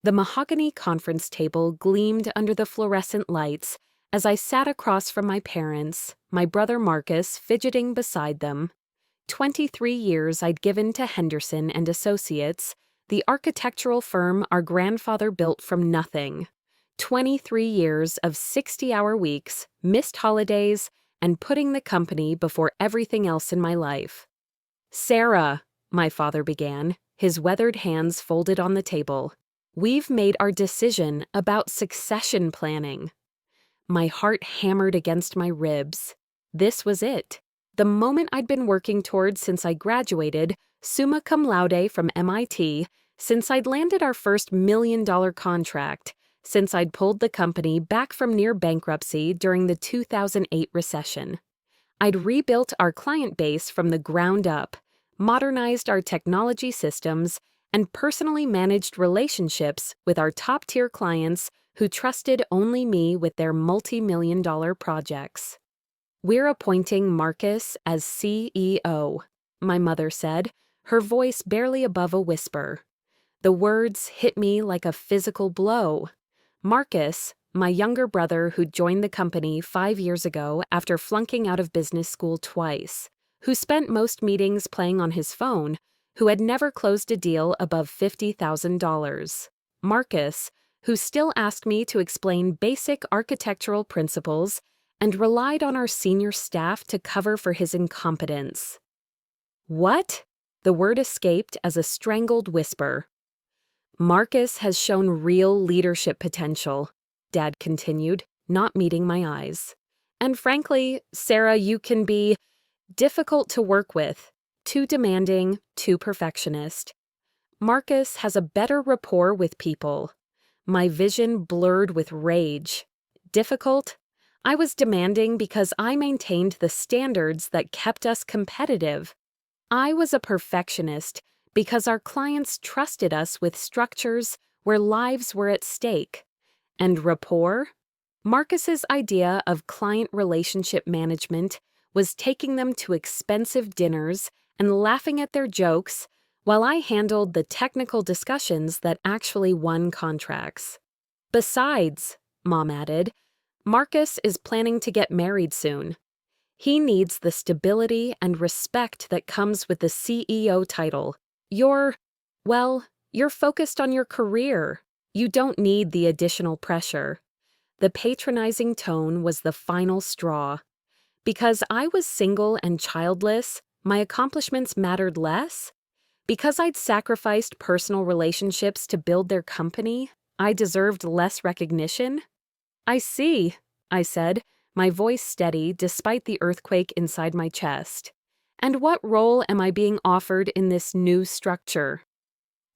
The mahogany conference table gleamed under the fluorescent lights as I sat across from my parents, my brother Marcus fidgeting beside them. 23 years I'd given to Henderson and Associates, the architectural firm our grandfather built from nothing. 23 years of 60-hour weeks, missed holidays, and putting the company before everything else in my life. "Sarah," my father began, his weathered hands folded on the table, "we've made our decision about succession planning." My heart hammered against my ribs. This was it. The moment I'd been working toward since I graduated, summa cum laude from MIT, since I'd landed our first $1 million contract, since I'd pulled the company back from near bankruptcy during the 2008 recession. I'd rebuilt our client base from the ground up, modernized our technology systems, and personally managed relationships with our top-tier clients who trusted only me with their multi-million-dollar projects. "We're appointing Marcus as CEO," my mother said, her voice barely above a whisper. The words hit me like a physical blow. Marcus, my younger brother who'd joined the company 5 years ago after flunking out of business school twice, who spent most meetings playing on his phone, who had never closed a deal above $50,000. Marcus, who still asked me to explain basic architectural principles and relied on our senior staff to cover for his incompetence. "What?" The word escaped as a strangled whisper. "Marcus has shown real leadership potential," Dad continued, not meeting my eyes. "And frankly, Sarah, you can be difficult to work with, too demanding, too perfectionist. Marcus has a better rapport with people." My vision blurred with rage. Difficult? I was demanding because I maintained the standards that kept us competitive. I was a perfectionist because our clients trusted us with structures where lives were at stake. And rapport? Marcus's idea of client relationship management was taking them to expensive dinners and laughing at their jokes while I handled the technical discussions that actually won contracts. "Besides," Mom added, "Marcus is planning to get married soon. He needs the stability and respect that comes with the CEO title. You're focused on your career. You don't need the additional pressure." The patronizing tone was the final straw. Because I was single and childless, my accomplishments mattered less? Because I'd sacrificed personal relationships to build their company, I deserved less recognition? "I see," I said, my voice steady despite the earthquake inside my chest. "And what role am I being offered in this new structure?"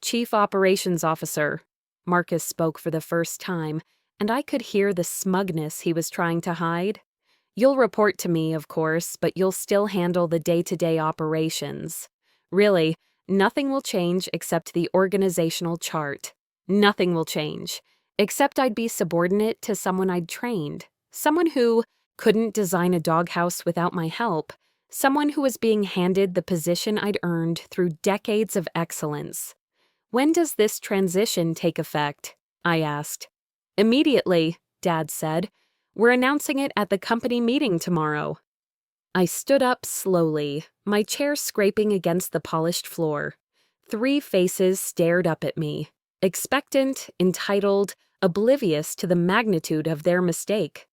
"Chief Operations Officer," Marcus spoke for the first time, and I could hear the smugness he was trying to hide. "You'll report to me, of course, but you'll still handle the day-to-day operations. Really, nothing will change except the organizational chart. Nothing will change, except I'd be subordinate to someone I'd trained, someone who couldn't design a doghouse without my help, someone who was being handed the position I'd earned through decades of excellence." "When does this transition take effect?" I asked. "Immediately," Dad said. "We're announcing it at the company meeting tomorrow." I stood up slowly, my chair scraping against the polished floor. 3 faces stared up at me, expectant, entitled, oblivious to the magnitude of their mistake.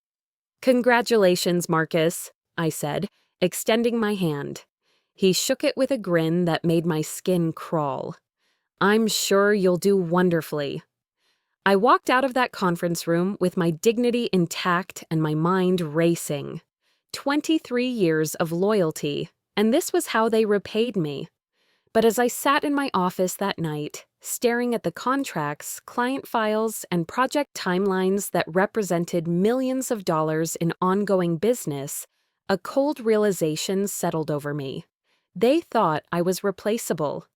"Congratulations, Marcus," I said, extending my hand. He shook it with a grin that made my skin crawl. "I'm sure you'll do wonderfully." I walked out of that conference room with my dignity intact and my mind racing. 23 years of loyalty, and this was how they repaid me. But as I sat in my office that night, staring at the contracts, client files, and project timelines that represented millions of dollars in ongoing business, a cold realization settled over me. They thought I was replaceable.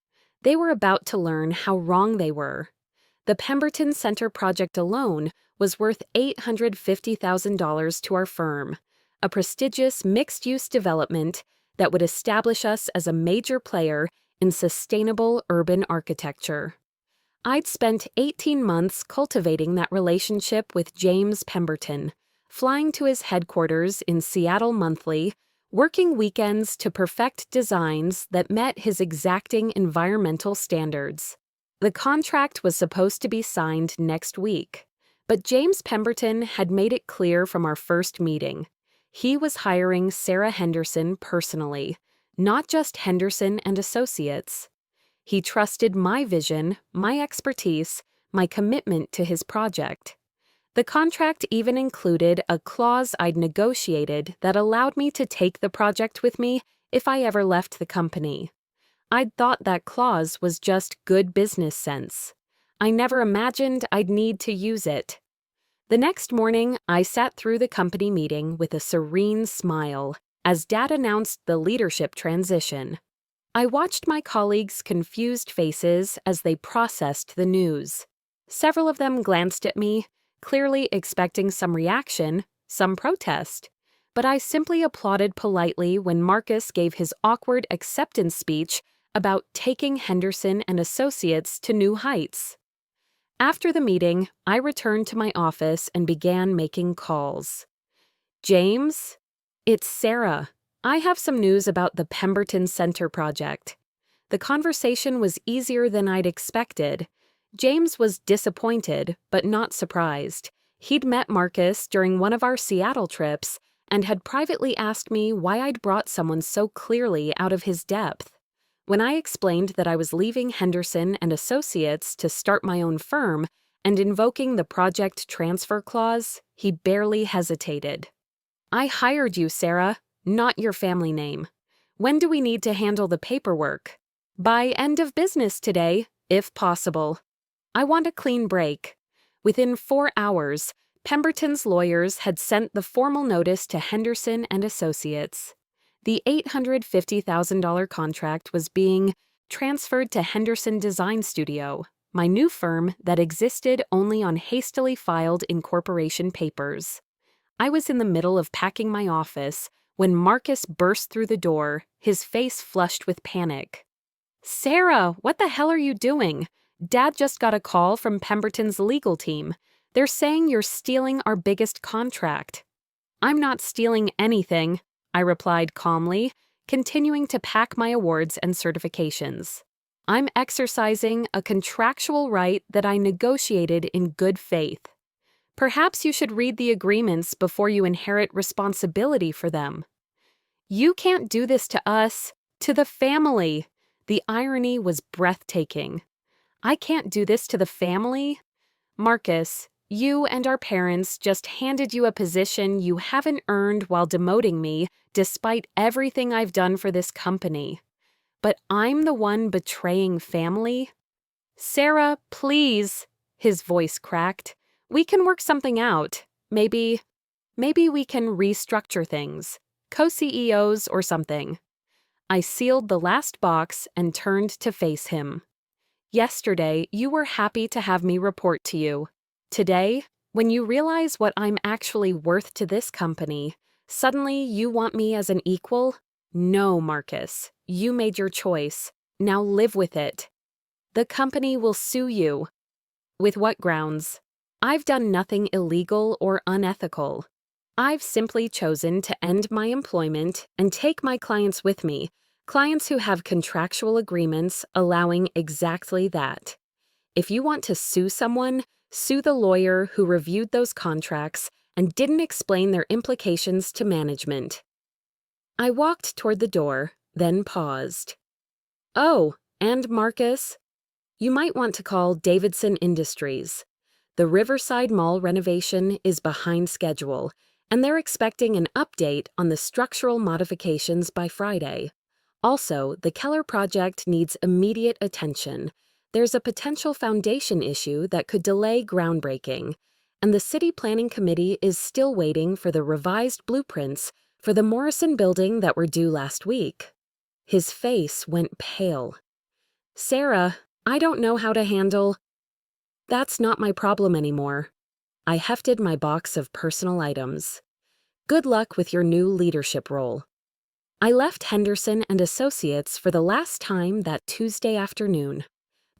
They were about to learn how wrong they were. The Pemberton Center project alone was worth $850,000 to our firm, a prestigious mixed-use development that would establish us as a major player in sustainable urban architecture. I'd spent 18 months cultivating that relationship with James Pemberton, flying to his headquarters in Seattle monthly, working weekends to perfect designs that met his exacting environmental standards. The contract was supposed to be signed next week, but James Pemberton had made it clear from our first meeting. He was hiring Sarah Henderson personally, not just Henderson and Associates. He trusted my vision, my expertise, my commitment to his project. The contract even included a clause I'd negotiated that allowed me to take the project with me if I ever left the company. I'd thought that clause was just good business sense. I never imagined I'd need to use it. The next morning, I sat through the company meeting with a serene smile as Dad announced the leadership transition. I watched my colleagues' confused faces as they processed the news. Several of them glanced at me, clearly expecting some reaction, some protest. But I simply applauded politely when Marcus gave his awkward acceptance speech about taking Henderson and Associates to new heights. After the meeting, I returned to my office and began making calls. James? It's Sarah. I have some news about the Pemberton Center project. The conversation was easier than I'd expected. James was disappointed, but not surprised. He'd met Marcus during one of our Seattle trips and had privately asked me why I'd brought someone so clearly out of his depth. When I explained that I was leaving Henderson and Associates to start my own firm and invoking the project transfer clause, he barely hesitated. I hired you, Sarah, not your family name. When do we need to handle the paperwork? By end of business today, if possible. I want a clean break. Within 4 hours, Pemberton's lawyers had sent the formal notice to Henderson and Associates. The $850,000 contract was being transferred to Henderson Design Studio, my new firm that existed only on hastily filed incorporation papers. I was in the middle of packing my office when Marcus burst through the door, his face flushed with panic. Sarah, what the hell are you doing? Dad just got a call from Pemberton's legal team. They're saying you're stealing our biggest contract. I'm not stealing anything, I replied calmly, continuing to pack my awards and certifications. I'm exercising a contractual right that I negotiated in good faith. Perhaps you should read the agreements before you inherit responsibility for them. You can't do this to us, to the family. The irony was breathtaking. I can't do this to the family? Marcus, you and our parents just handed you a position you haven't earned while demoting me, despite everything I've done for this company. But I'm the one betraying family? Sarah, please, his voice cracked. We can work something out. Maybe we can restructure things. Co-CEOs or something. I sealed the last box and turned to face him. Yesterday, you were happy to have me report to you. Today, when you realize what I'm actually worth to this company, suddenly you want me as an equal? No, Marcus. You made your choice. Now live with it. The company will sue you. With what grounds? I've done nothing illegal or unethical. I've simply chosen to end my employment and take my clients with me, clients who have contractual agreements allowing exactly that. If you want to sue someone, sue the lawyer who reviewed those contracts and didn't explain their implications to management. I walked toward the door, then paused. Oh, and Marcus, you might want to call Davidson Industries. The Riverside Mall renovation is behind schedule, and they're expecting an update on the structural modifications by Friday. Also, the Keller project needs immediate attention. There's a potential foundation issue that could delay groundbreaking, and the City Planning Committee is still waiting for the revised blueprints for the Morrison building that were due last week. His face went pale. Sarah, I don't know how to handle... That's not my problem anymore. I hefted my box of personal items. Good luck with your new leadership role. I left Henderson and Associates for the last time that Tuesday afternoon.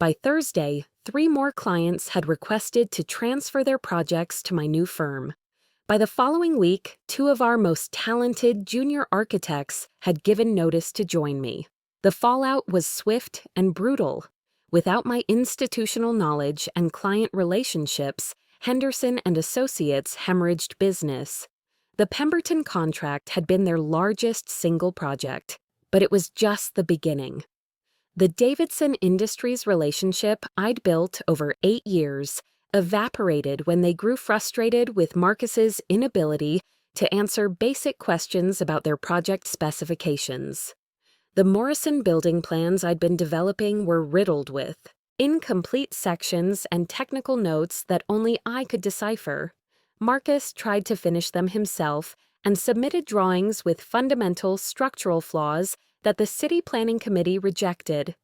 By Thursday, 3 more clients had requested to transfer their projects to my new firm. By the following week, 2 of our most talented junior architects had given notice to join me. The fallout was swift and brutal. Without my institutional knowledge and client relationships, Henderson and Associates hemorrhaged business. The Pemberton contract had been their largest single project, but it was just the beginning. The Davidson Industries relationship I'd built over 8 years evaporated when they grew frustrated with Marcus's inability to answer basic questions about their project specifications. The Morrison building plans I'd been developing were riddled with incomplete sections and technical notes that only I could decipher. Marcus tried to finish them himself and submitted drawings with fundamental structural flaws that the City Planning Committee rejected.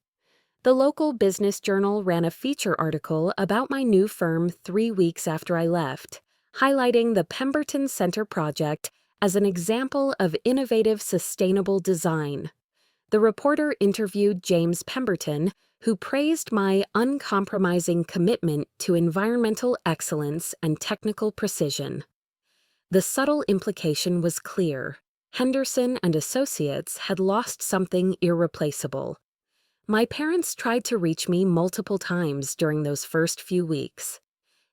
The local business journal ran a feature article about my new firm 3 weeks after I left, highlighting the Pemberton Center project as an example of innovative, sustainable design. The reporter interviewed James Pemberton, who praised my uncompromising commitment to environmental excellence and technical precision. The subtle implication was clear. Henderson and Associates had lost something irreplaceable. My parents tried to reach me multiple times during those first few weeks.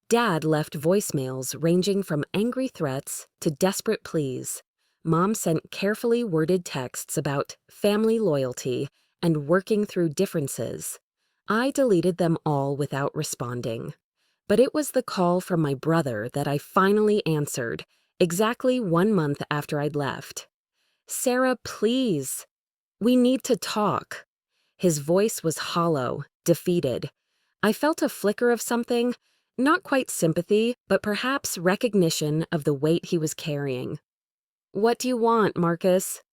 Dad left voicemails ranging from angry threats to desperate pleas. Mom sent carefully worded texts about family loyalty and working through differences. I deleted them all without responding. But it was the call from my brother that I finally answered, exactly 1 month after I'd left. "Sarah, please. We need to talk." His voice was hollow, defeated. I felt a flicker of something, not quite sympathy, but perhaps recognition of the weight he was carrying. "What do you want, Marcus?"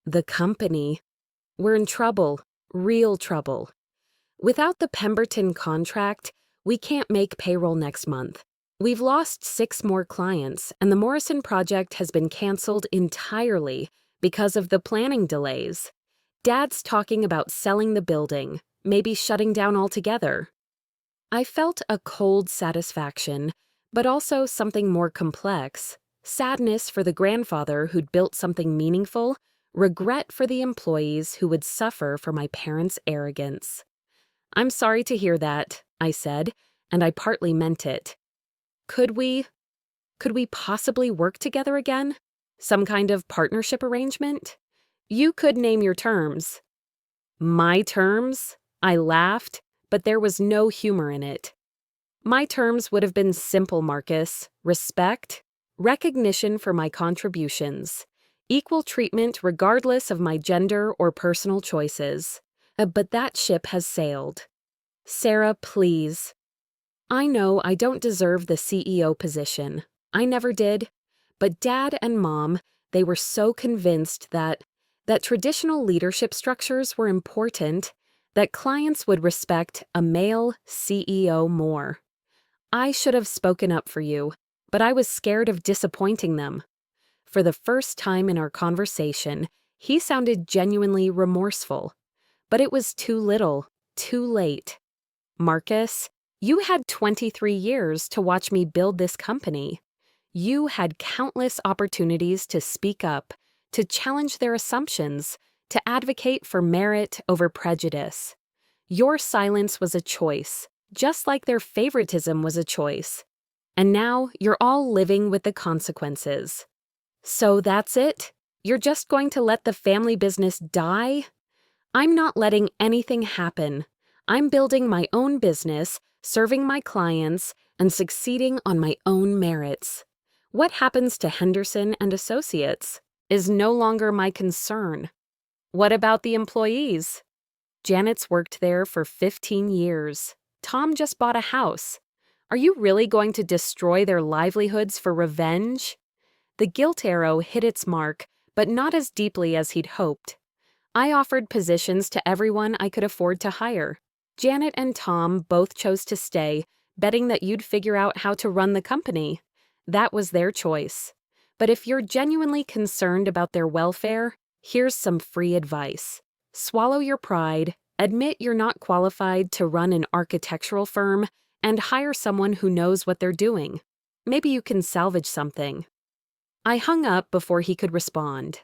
"The company. We're in trouble, real trouble. Without the Pemberton contract, we can't make payroll next month. We've lost 6 more clients, and the Morrison project has been canceled entirely because of the planning delays. Dad's talking about selling the building, maybe shutting down altogether." I felt a cold satisfaction, but also something more complex. Sadness for the grandfather who'd built something meaningful, regret for the employees who would suffer for my parents' arrogance. "I'm sorry to hear that," I said, and I partly meant it. Could we possibly work together again? Some kind of partnership arrangement? You could name your terms." "My terms?" I laughed, but there was no humor in it. "My terms would have been simple, Marcus. Respect, recognition for my contributions, equal treatment regardless of my gender or personal choices. But that ship has sailed. Sarah, please. I know I don't deserve the CEO position. I never did. But Dad and Mom, they were so convinced that traditional leadership structures were important, that clients would respect a male CEO more. I should have spoken up for you, but I was scared of disappointing them." For the first time in our conversation, he sounded genuinely remorseful. But it was too little, too late. "Marcus, you had 23 years to watch me build this company. You had countless opportunities to speak up, to challenge their assumptions, to advocate for merit over prejudice. Your silence was a choice, just like their favoritism was a choice. And now you're all living with the consequences. So that's it? You're just going to let the family business die? I'm not letting anything happen. I'm building my own business, serving my clients, and succeeding on my own merits. What happens to Henderson and Associates is no longer my concern. What about the employees? Janet's worked there for 15 years. Tom just bought a house. Are you really going to destroy their livelihoods for revenge?" The guilt arrow hit its mark, but not as deeply as he'd hoped. I offered positions to everyone I could afford to hire. Janet and Tom both chose to stay, betting that you'd figure out how to run the company. That was their choice. But if you're genuinely concerned about their welfare, here's some free advice. Swallow your pride, Admit you're not qualified to run an architectural firm and hire someone who knows what they're doing. Maybe you can salvage something." I hung up before he could respond.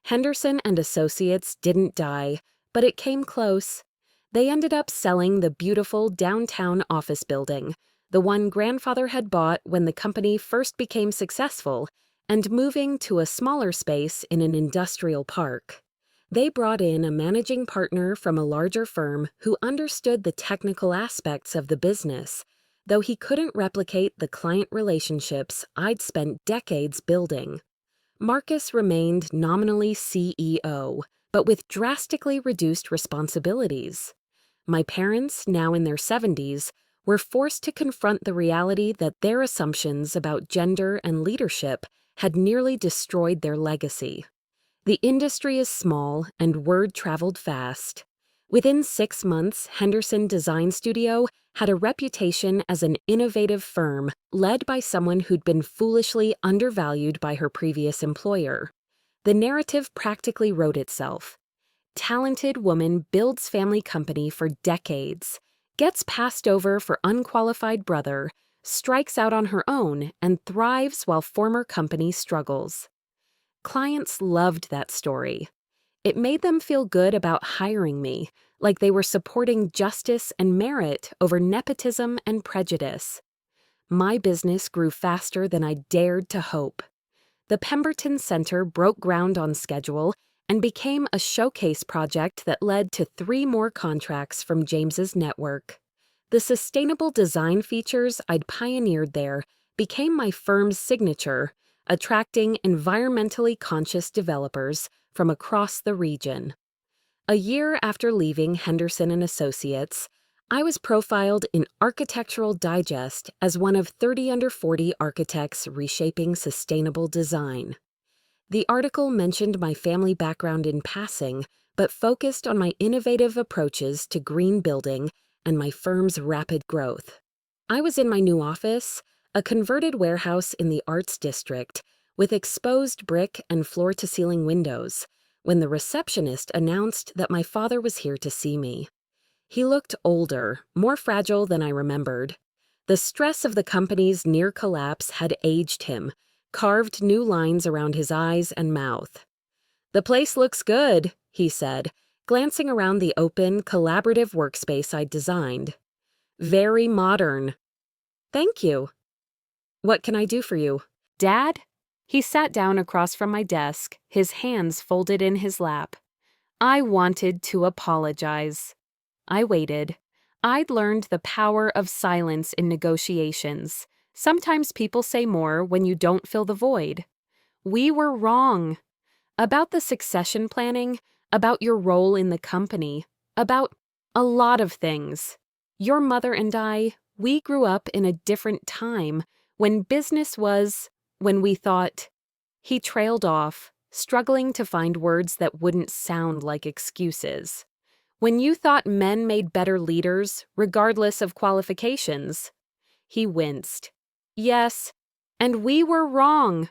Henderson and Associates didn't die, but it came close. They ended up selling the beautiful downtown office building, the one grandfather had bought when the company first became successful, and moving to a smaller space in an industrial park. They brought in a managing partner from a larger firm who understood the technical aspects of the business, though he couldn't replicate the client relationships I'd spent decades building. Marcus remained nominally CEO, but with drastically reduced responsibilities. My parents, now in their 70s, were forced to confront the reality that their assumptions about gender and leadership had nearly destroyed their legacy. The industry is small and word traveled fast. Within 6 months, Henderson Design Studio had a reputation as an innovative firm led by someone who'd been foolishly undervalued by her previous employer. The narrative practically wrote itself. Talented woman builds family company for decades, gets passed over for unqualified brother, strikes out on her own, and thrives while former company struggles. Clients loved that story. It made them feel good about hiring me, like they were supporting justice and merit over nepotism and prejudice. My business grew faster than I dared to hope. The Pemberton Center broke ground on schedule and became a showcase project that led to 3 more contracts from James's network. The sustainable design features I'd pioneered there became my firm's signature, attracting environmentally conscious developers from across the region. A year after leaving Henderson and Associates, I was profiled in Architectural Digest as one of 30 under 40 architects reshaping sustainable design. The article mentioned my family background in passing, but focused on my innovative approaches to green building and my firm's rapid growth. I was in my new office, a converted warehouse in the Arts District, with exposed brick and floor-to-ceiling windows, when the receptionist announced that my father was here to see me. He looked older, more fragile than I remembered. The stress of the company's near collapse had aged him, carved new lines around his eyes and mouth. "The place looks good," he said, glancing around the open, collaborative workspace I'd designed. "Very modern." "Thank you." "What can I do for you?" "Dad?" He sat down across from my desk, his hands folded in his lap. I wanted to apologize. I waited. I'd learned the power of silence in negotiations. Sometimes people say more when you don't fill the void. We were wrong. About the succession planning, about your role in the company, about a lot of things. Your mother and I, we grew up in a different time, when business was, when we thought. He trailed off, struggling to find words that wouldn't sound like excuses. When you thought men made better leaders, regardless of qualifications. He winced. Yes, and we were wrong.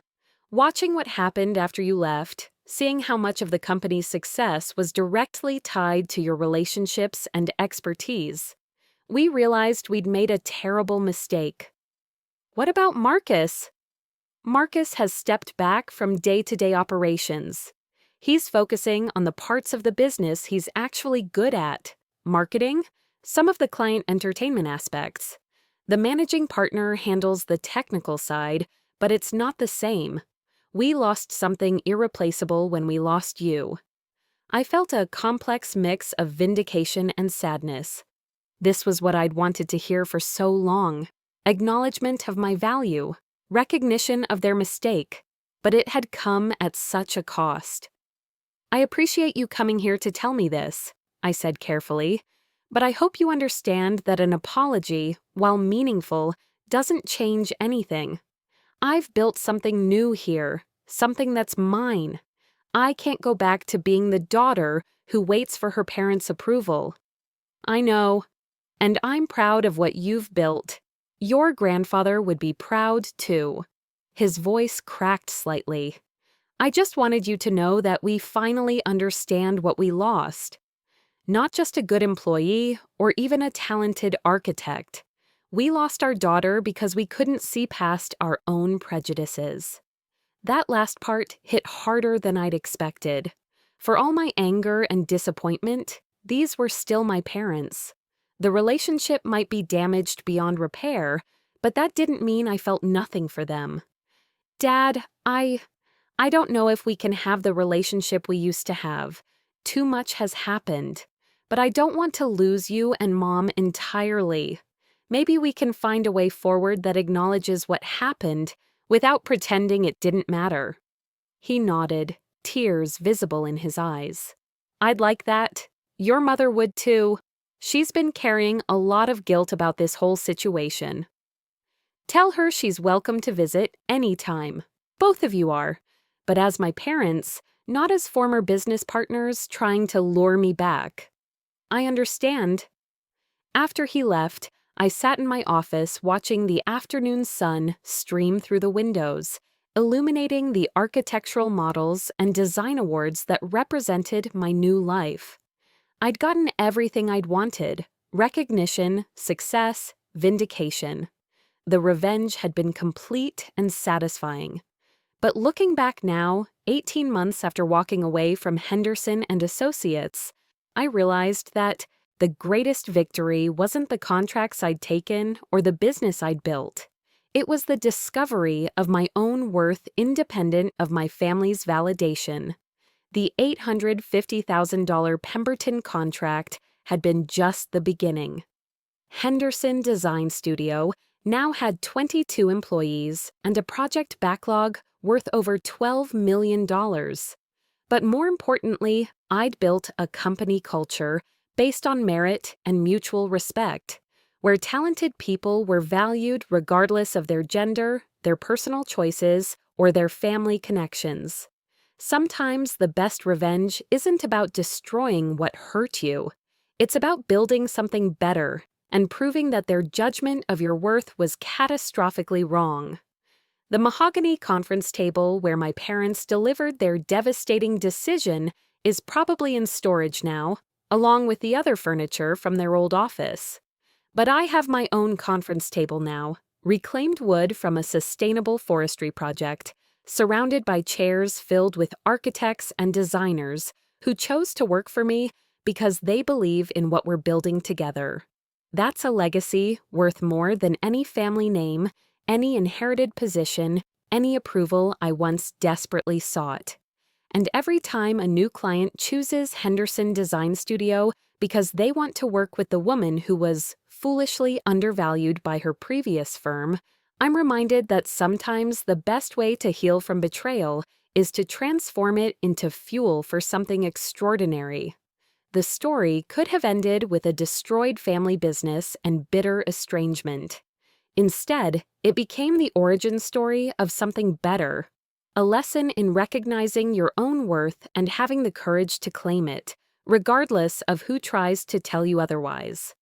Watching what happened after you left, seeing how much of the company's success was directly tied to your relationships and expertise, we realized we'd made a terrible mistake. What about Marcus? Marcus has stepped back from day-to-day operations. He's focusing on the parts of the business he's actually good at, marketing, some of the client entertainment aspects. The managing partner handles the technical side, but it's not the same. We lost something irreplaceable when we lost you. I felt a complex mix of vindication and sadness. This was what I'd wanted to hear for so long. Acknowledgement of my value, recognition of their mistake, but it had come at such a cost. I appreciate you coming here to tell me this, I said carefully, but I hope you understand that an apology, while meaningful, doesn't change anything. I've built something new here, something that's mine. I can't go back to being the daughter who waits for her parents' approval. I know, and I'm proud of what you've built. Your grandfather would be proud too. His voice cracked slightly. I just wanted you to know that we finally understand what we lost. Not just a good employee or even a talented architect. We lost our daughter because we couldn't see past our own prejudices. That last part hit harder than I'd expected. For all my anger and disappointment, these were still my parents. The relationship might be damaged beyond repair, but that didn't mean I felt nothing for them. Dad, I don't know if we can have the relationship we used to have. Too much has happened. But I don't want to lose you and Mom entirely. Maybe we can find a way forward that acknowledges what happened without pretending it didn't matter. He nodded, tears visible in his eyes. I'd like that. Your mother would too. She's been carrying a lot of guilt about this whole situation. Tell her she's welcome to visit anytime. Both of you are. But as my parents, not as former business partners trying to lure me back. I understand. After he left, I sat in my office watching the afternoon sun stream through the windows, illuminating the architectural models and design awards that represented my new life. I'd gotten everything I'd wanted: recognition, success, vindication. The revenge had been complete and satisfying. But looking back now, 18 months after walking away from Henderson and Associates, I realized that the greatest victory wasn't the contracts I'd taken or the business I'd built. It was the discovery of my own worth independent of my family's validation. The $850,000 Pemberton contract had been just the beginning. Henderson Design Studio now had 22 employees and a project backlog worth over $12 million. But more importantly, I'd built a company culture based on merit and mutual respect, where talented people were valued regardless of their gender, their personal choices, or their family connections. Sometimes the best revenge isn't about destroying what hurt you. It's about building something better and proving that their judgment of your worth was catastrophically wrong. The mahogany conference table where my parents delivered their devastating decision is probably in storage now, along with the other furniture from their old office. But I have my own conference table now, reclaimed wood from a sustainable forestry project, surrounded by chairs filled with architects and designers who chose to work for me because they believe in what we're building together. That's a legacy worth more than any family name, any inherited position, any approval I once desperately sought. And every time a new client chooses Henderson Design Studio because they want to work with the woman who was foolishly undervalued by her previous firm, I'm reminded that sometimes the best way to heal from betrayal is to transform it into fuel for something extraordinary. The story could have ended with a destroyed family business and bitter estrangement. Instead, it became the origin story of something better, a lesson in recognizing your own worth and having the courage to claim it, regardless of who tries to tell you otherwise.